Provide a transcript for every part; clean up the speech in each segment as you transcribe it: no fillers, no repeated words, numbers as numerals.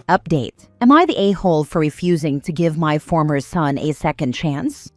Update. Am I the a-hole for refusing to give my former son a second chance?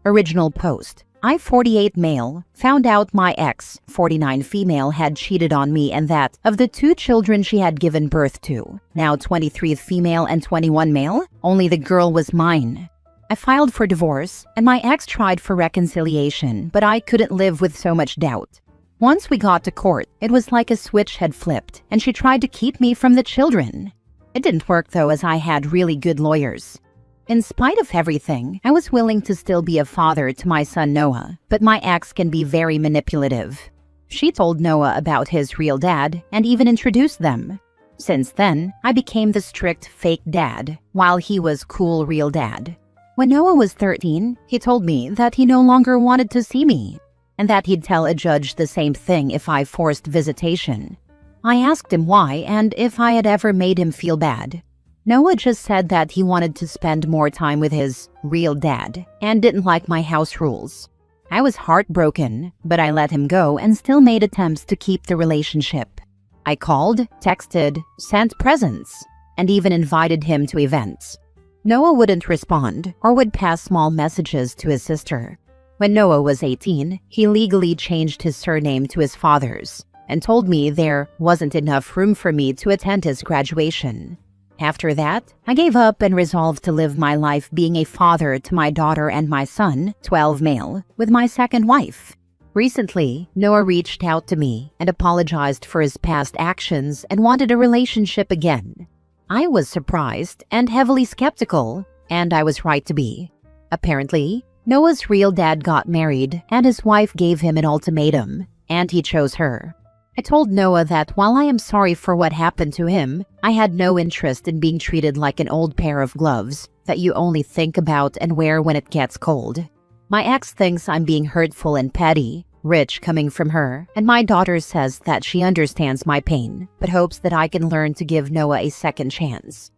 Original post. I, 48 male, found out my ex, 49 female, had cheated on me and that, of the 2 children she had given birth to, now 23 female and 21 male, only the girl was mine. I filed for divorce, and my ex tried for reconciliation, but I couldn't live with so much doubt. Once we got to court, it was like a switch had flipped, and she tried to keep me from the children. It didn't work though, as I had really good lawyers. In spite of everything, I was willing to still be a father to my son Noah, but my ex can be very manipulative. She told Noah about his real dad and even introduced them. Since then, I became the strict fake dad, while he was cool real dad. When Noah was 13, he told me that he no longer wanted to see me, and that he'd tell a judge the same thing if I forced visitation. I asked him why and if I had ever made him feel bad. Noah just said that he wanted to spend more time with his real dad and didn't like my house rules. I was heartbroken, but I let him go and still made attempts to keep the relationship. I called, texted, sent presents, and even invited him to events. Noah wouldn't respond or would pass small messages to his sister. When Noah was 18, he legally changed his surname to his father's and told me there wasn't enough room for me to attend his graduation. After that, I gave up and resolved to live my life being a father to my daughter and my son, 12 male, with my second wife. Recently, Noah reached out to me and apologized for his past actions and wanted a relationship again. I was surprised and heavily skeptical, and I was right to be. Apparently, Noah's real dad got married and his wife gave him an ultimatum, and he chose her. I told Noah that while I am sorry for what happened to him, I had no interest in being treated like an old pair of gloves that you only think about and wear when it gets cold. My ex thinks I'm being hurtful and petty, rich coming from her, and my daughter says that she understands my pain, but hopes that I can learn to give Noah a second chance.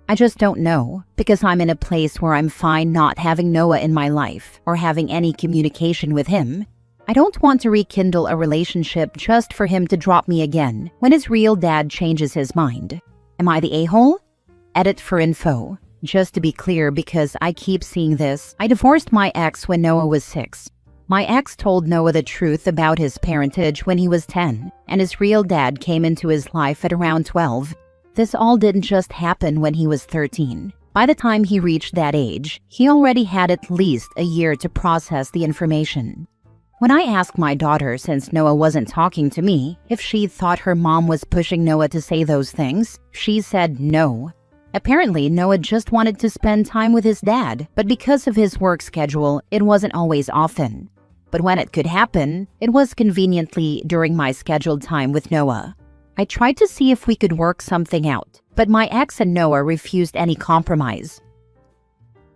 I just don't know, because I'm in a place where I'm fine not having Noah in my life or having any communication with him. I don't want to rekindle a relationship just for him to drop me again when his real dad changes his mind. Am I the a-hole? Edit for info. Just to be clear, because I keep seeing this, I divorced my ex when Noah was 6. My ex told Noah the truth about his parentage when he was 10, and his real dad came into his life at around 12. This all didn't just happen when he was 13. By the time he reached that age, he already had at least a year to process the information. When I asked my daughter, since Noah wasn't talking to me, if she thought her mom was pushing Noah to say those things, she said no. Apparently, Noah just wanted to spend time with his dad, but because of his work schedule, it wasn't always often. But when it could happen, it was conveniently during my scheduled time with Noah. I tried to see if we could work something out, but my ex and Noah refused any compromise.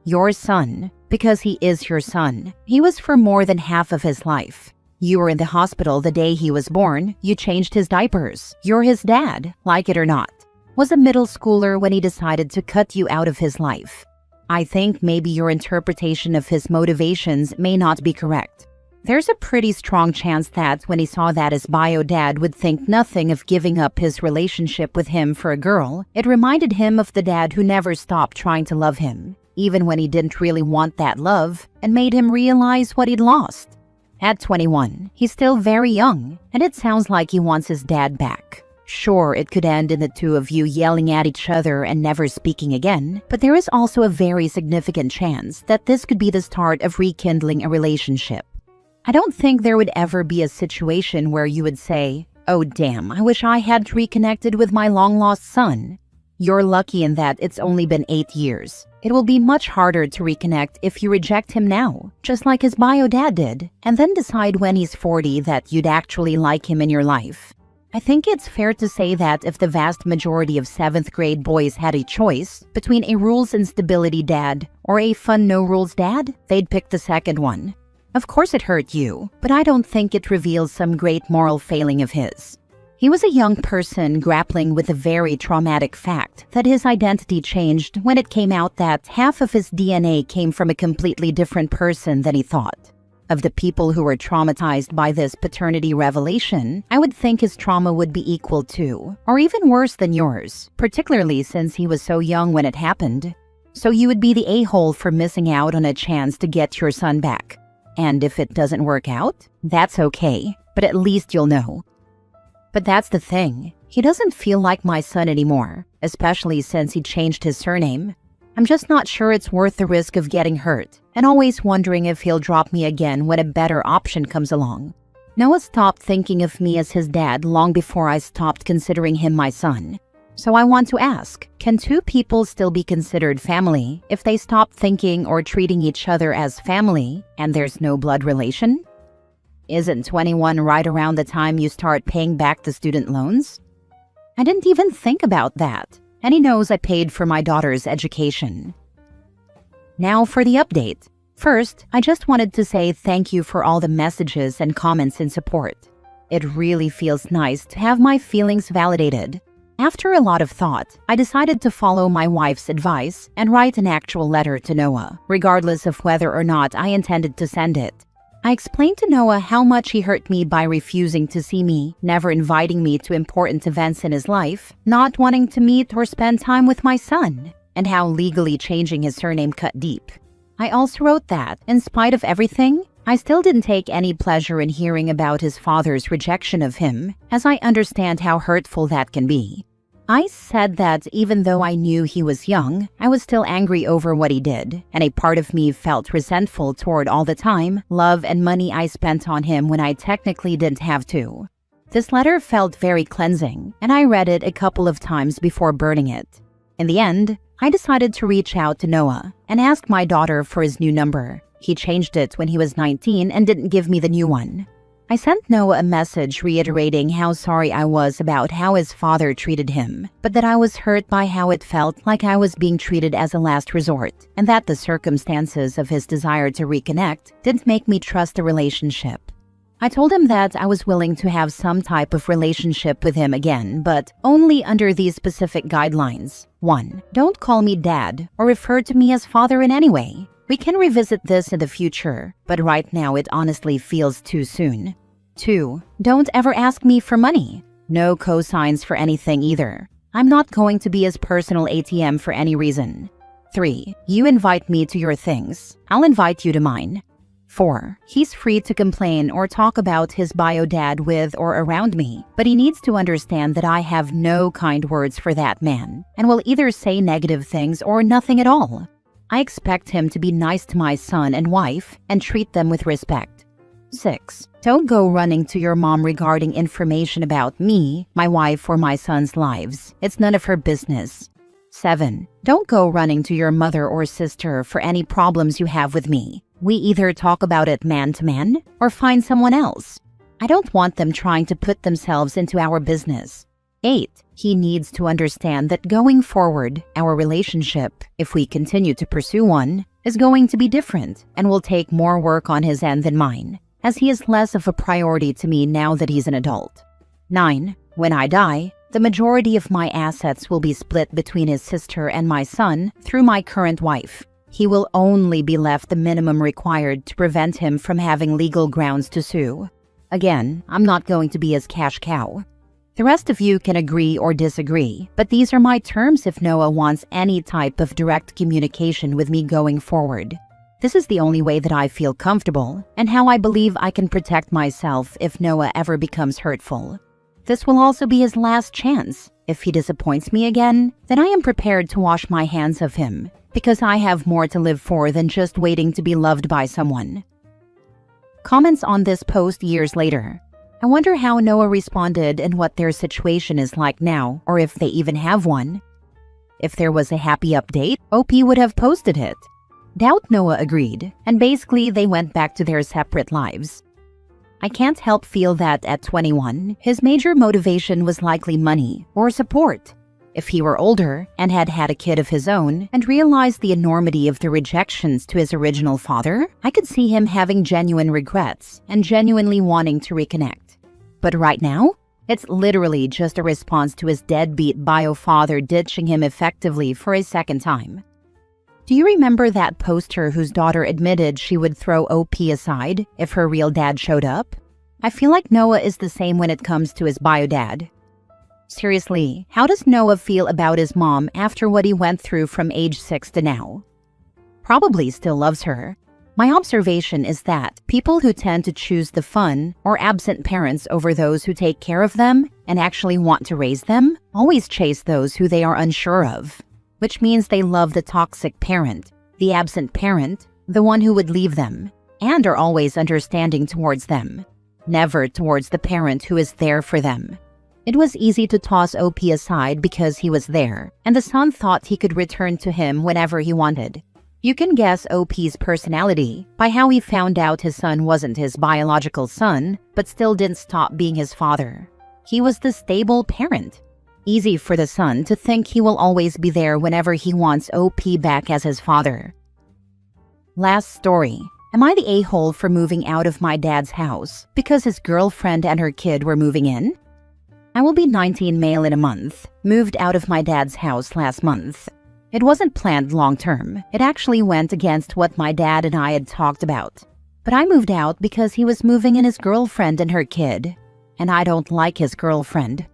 Your son. Because he is your son. He was for more than half of his life. You were in the hospital the day he was born. You changed his diapers. You're his dad, like it or not. Was a middle schooler when he decided to cut you out of his life. I think maybe your interpretation of his motivations may not be correct. There's a pretty strong chance that when he saw that his bio dad would think nothing of giving up his relationship with him for a girl, it reminded him of the dad who never stopped trying to love him, even when he didn't really want that love, and made him realize what he'd lost. At 21, he's still very young, and it sounds like he wants his dad back. Sure, it could end in the two of you yelling at each other and never speaking again, but there is also a very significant chance that this could be the start of rekindling a relationship. I don't think there would ever be a situation where you would say, "Oh damn, I wish I had reconnected with my long-lost son." You're lucky in that it's only been 8 years. It will be much harder to reconnect if you reject him now, just like his bio dad did, and then decide when he's 40 that you'd actually like him in your life. I think it's fair to say that if the vast majority of 7th grade boys had a choice between a rules and stability dad or a fun no-rules dad, they'd pick the second one. Of course it hurt you, but I don't think it reveals some great moral failing of his. He was a young person grappling with a very traumatic fact that his identity changed when it came out that half of his DNA came from a completely different person than he thought. Of the people who were traumatized by this paternity revelation, I would think his trauma would be equal to, or even worse than yours, particularly since he was so young when it happened. So you would be the a-hole for missing out on a chance to get your son back. And if it doesn't work out, that's okay, but at least you'll know. But that's the thing. He doesn't feel like my son anymore, especially since he changed his surname. I'm just not sure it's worth the risk of getting hurt, and always wondering if he'll drop me again when a better option comes along. Noah stopped thinking of me as his dad long before I stopped considering him my son. So I want to ask, can two people still be considered family if they stop thinking or treating each other as family and there's no blood relation? Isn't 21 right around the time you start paying back the student loans? I didn't even think about that, and he knows I paid for my daughter's education. Now for the update. First, I just wanted to say thank you for all the messages and comments in support. It really feels nice to have my feelings validated. After a lot of thought, I decided to follow my wife's advice and write an actual letter to Noah, regardless of whether or not I intended to send it. I explained to Noah how much he hurt me by refusing to see me, never inviting me to important events in his life, not wanting to meet or spend time with my son, and how legally changing his surname cut deep. I also wrote that, in spite of everything, I still didn't take any pleasure in hearing about his father's rejection of him, as I understand how hurtful that can be. I said that even though I knew he was young, I was still angry over what he did, and a part of me felt resentful toward all the time, love, and money I spent on him when I technically didn't have to. This letter felt very cleansing, and I read it a couple of times before burning it. In the end, I decided to reach out to Noah and ask my daughter for his new number. He changed it when he was 19 and didn't give me the new one. I sent Noah a message reiterating how sorry I was about how his father treated him, but that I was hurt by how it felt like I was being treated as a last resort, and that the circumstances of his desire to reconnect didn't make me trust the relationship. I told him that I was willing to have some type of relationship with him again, but only under these specific guidelines. 1. Don't call me dad or refer to me as father in any way. We can revisit this in the future, but right now it honestly feels too soon. 2. Don't ever ask me for money. No cosigns for anything either. I'm not going to be his personal ATM for any reason. 3. You invite me to your things. I'll invite you to mine. 4. He's free to complain or talk about his bio dad with or around me, but he needs to understand that I have no kind words for that man, and will either say negative things or nothing at all. I expect him to be nice to my son and wife and treat them with respect. 6. Don't go running to your mom regarding information about me, my wife, or my son's lives. It's none of her business. 7. Don't go running to your mother or sister for any problems you have with me. We either talk about it man to man or find someone else. I don't want them trying to put themselves into our business. 8. He needs to understand that going forward, our relationship, if we continue to pursue one, is going to be different and will take more work on his end than mine, as he is less of a priority to me now that he's an adult. 9. When I die, the majority of my assets will be split between his sister and my son through my current wife. He will only be left the minimum required to prevent him from having legal grounds to sue. Again, I'm not going to be his cash cow. The rest of you can agree or disagree, but these are my terms if Noah wants any type of direct communication with me going forward. This is the only way that I feel comfortable, and how I believe I can protect myself if Noah ever becomes hurtful. This will also be his last chance. If he disappoints me again, then I am prepared to wash my hands of him, because I have more to live for than just waiting to be loved by someone. Comments on this post years later. I wonder how Noah responded and what their situation is like now, or if they even have one. If there was a happy update, OP would have posted it. Doubt Noah agreed, and basically they went back to their separate lives. I can't help feel that at 21, his major motivation was likely money or support. If he were older and had had a kid of his own and realized the enormity of the rejections to his original father, I could see him having genuine regrets and genuinely wanting to reconnect. But right now, it's literally just a response to his deadbeat bio father ditching him effectively for a second time. Do you remember that poster whose daughter admitted she would throw OP aside if her real dad showed up? I feel like Noah is the same when it comes to his bio dad. Seriously, how does Noah feel about his mom after what he went through from age 6 to now? Probably still loves her. My observation is that people who tend to choose the fun or absent parents over those who take care of them and actually want to raise them always chase those who they are unsure of, which means they love the toxic parent, the absent parent, the one who would leave them, and are always understanding towards them, never towards the parent who is there for them. It was easy to toss OP aside because he was there, and the son thought he could return to him whenever he wanted. You can guess OP's personality by how he found out his son wasn't his biological son, but still didn't stop being his father. He was the stable parent. Easy for the son to think he will always be there whenever he wants OP back as his father. Last story. Am I the a-hole for moving out of my dad's house because his girlfriend and her kid were moving in? I will be 19 male in a month, moved out of my dad's house last month. It wasn't planned long-term. It actually went against what my dad and I had talked about. But I moved out because he was moving in his girlfriend and her kid. And I don't like his girlfriend.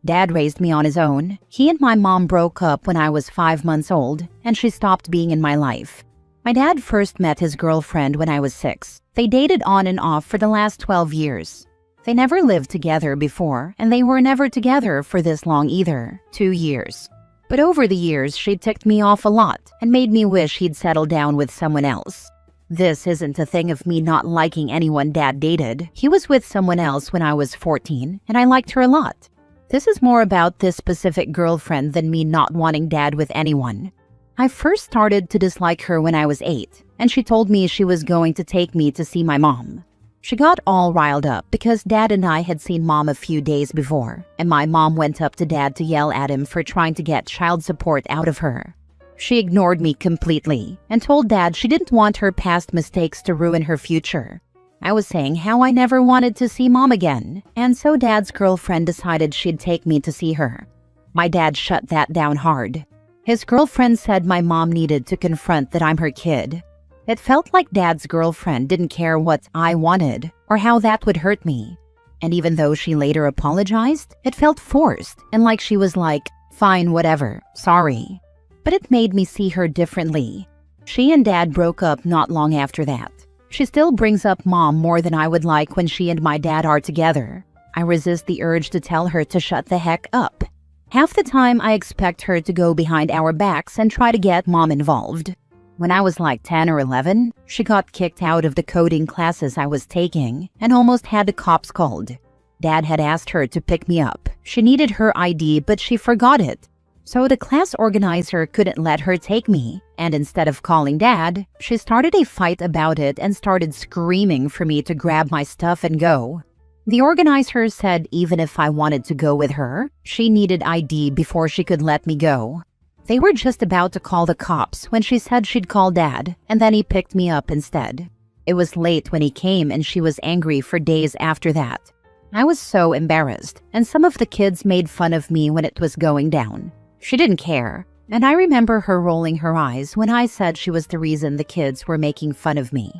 Dad raised me on his own. He and my mom broke up when I was 5 months old, and she stopped being in my life. My dad first met his girlfriend when I was 6. They dated on and off for the last 12 years. They never lived together before, and they were never together for this long either, 2 years. But over the years, she ticked me off a lot and made me wish he'd settle down with someone else. This isn't a thing of me not liking anyone Dad dated. He was with someone else when I was 14, and I liked her a lot. This is more about this specific girlfriend than me not wanting Dad with anyone. I first started to dislike her when I was 8, and she told me she was going to take me to see my mom. She got all riled up because Dad and I had seen Mom a few days before, and my mom went up to Dad to yell at him for trying to get child support out of her. She ignored me completely and told Dad she didn't want her past mistakes to ruin her future. I was saying how I never wanted to see Mom again, and so Dad's girlfriend decided she'd take me to see her. My dad shut that down hard. His girlfriend said my mom needed to confront that I'm her kid. It felt like Dad's girlfriend didn't care what I wanted or how that would hurt me. And even though she later apologized, it felt forced and like she was like, fine, whatever, sorry. But it made me see her differently. She and Dad broke up not long after that. She still brings up Mom more than I would like when she and my dad are together. I resist the urge to tell her to shut the heck up. Half the time I expect her to go behind our backs and try to get Mom involved. When I was like 10 or 11, she got kicked out of the coding classes I was taking and almost had the cops called. Dad had asked her to pick me up. She needed her ID, but she forgot it. So the class organizer couldn't let her take me, and instead of calling Dad, she started a fight about it and started screaming for me to grab my stuff and go. The organizer said even if I wanted to go with her, she needed ID before she could let me go. They were just about to call the cops when she said she'd call Dad, and then he picked me up instead. It was late when he came and she was angry for days after that. I was so embarrassed, and some of the kids made fun of me when it was going down. She didn't care, and I remember her rolling her eyes when I said she was the reason the kids were making fun of me.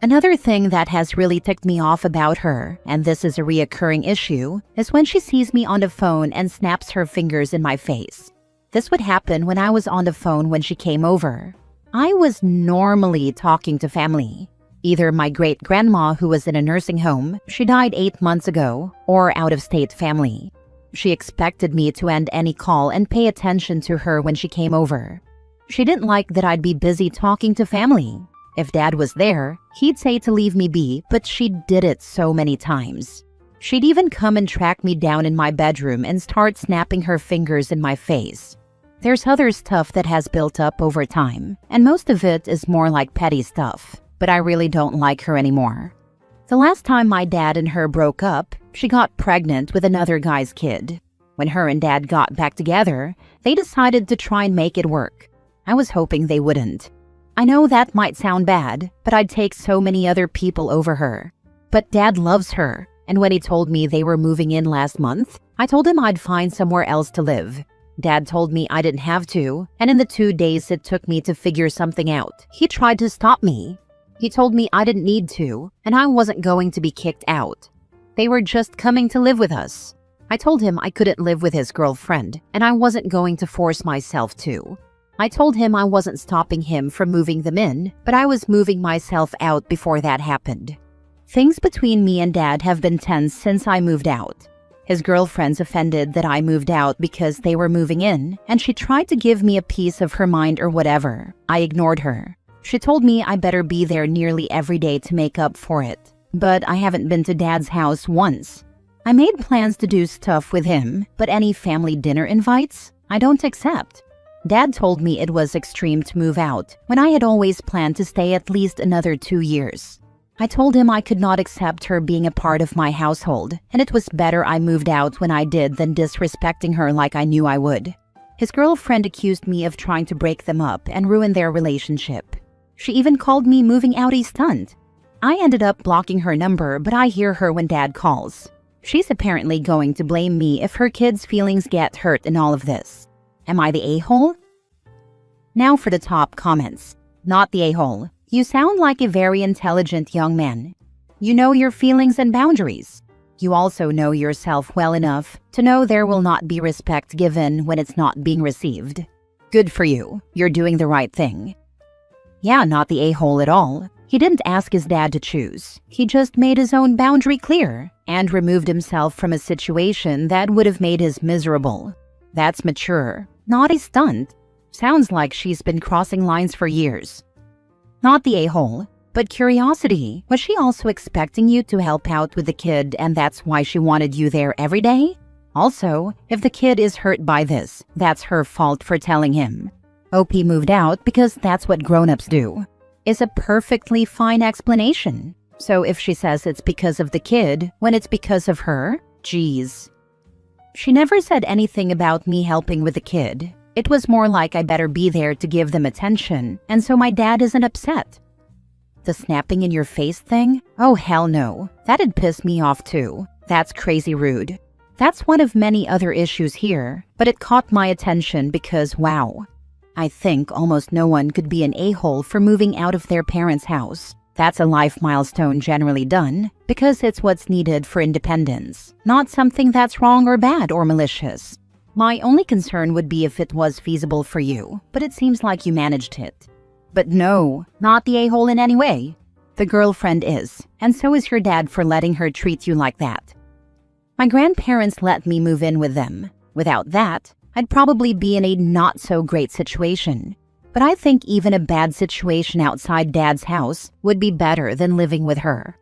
Another thing that has really ticked me off about her, and this is a reoccurring issue, is when she sees me on the phone and snaps her fingers in my face. This would happen when I was on the phone when she came over. I was normally talking to family. Either my great-grandma who was in a nursing home, she died 8 months ago, or out-of-state family. She expected me to end any call and pay attention to her when she came over. She didn't like that I'd be busy talking to family. If Dad was there, he'd say to leave me be, but she did it so many times. She'd even come and track me down in my bedroom and start snapping her fingers in my face. There's other stuff that has built up over time, and most of it is more like petty stuff, but I really don't like her anymore. The last time my dad and her broke up, she got pregnant with another guy's kid. When her and Dad got back together, they decided to try and make it work. I was hoping they wouldn't. I know that might sound bad, but I'd take so many other people over her. But Dad loves her, and when he told me they were moving in last month, I told him I'd find somewhere else to live. Dad told me I didn't have to, and in the 2 days it took me to figure something out, he tried to stop me. He told me I didn't need to, and I wasn't going to be kicked out. They were just coming to live with us. I told him I couldn't live with his girlfriend, and I wasn't going to force myself to. I told him I wasn't stopping him from moving them in, but I was moving myself out before that happened. Things between me and Dad have been tense since I moved out. His girlfriend's offended that I moved out because they were moving in, and she tried to give me a piece of her mind or whatever. I ignored her. She told me I better be there nearly every day to make up for it. But I haven't been to Dad's house once. I made plans to do stuff with him, but any family dinner invites, I don't accept. Dad told me it was extreme to move out, when I had always planned to stay at least another 2 years. I told him I could not accept her being a part of my household, and it was better I moved out when I did than disrespecting her like I knew I would. His girlfriend accused me of trying to break them up and ruin their relationship. She even called me moving out a stunt. I ended up blocking her number, but I hear her when Dad calls. She's apparently going to blame me if her kids' feelings get hurt in all of this. Am I the a-hole? Now for the top comments. Not the a-hole. You sound like a very intelligent young man. You know your feelings and boundaries. You also know yourself well enough to know there will not be respect given when it's not being received. Good for you. You're doing the right thing. Yeah, not the a-hole at all. He didn't ask his dad to choose. He just made his own boundary clear and removed himself from a situation that would have made his miserable. That's mature, not a stunt. Sounds like she's been crossing lines for years. Not the a-hole, but curiosity. Was she also expecting you to help out with the kid and that's why she wanted you there every day? Also, if the kid is hurt by this, that's her fault for telling him. OP moved out because that's what grown-ups do. Is a perfectly fine explanation. So if she says it's because of the kid when it's because of her, geez. She never said anything about me helping with the kid. It was more like I better be there to give them attention, and so my dad isn't upset. The snapping in your face thing? Oh hell no. That'd piss me off too. That's crazy rude. That's one of many other issues here, but it caught my attention because wow. I think almost no one could be an a-hole for moving out of their parents' house. That's a life milestone generally done, because it's what's needed for independence, not something that's wrong or bad or malicious. My only concern would be if it was feasible for you, but it seems like you managed it. But no, not the a-hole in any way. The girlfriend is, and so is your dad for letting her treat you like that. My grandparents let me move in with them. Without that, I'd probably be in a not-so-great situation. But I think even a bad situation outside Dad's house would be better than living with her.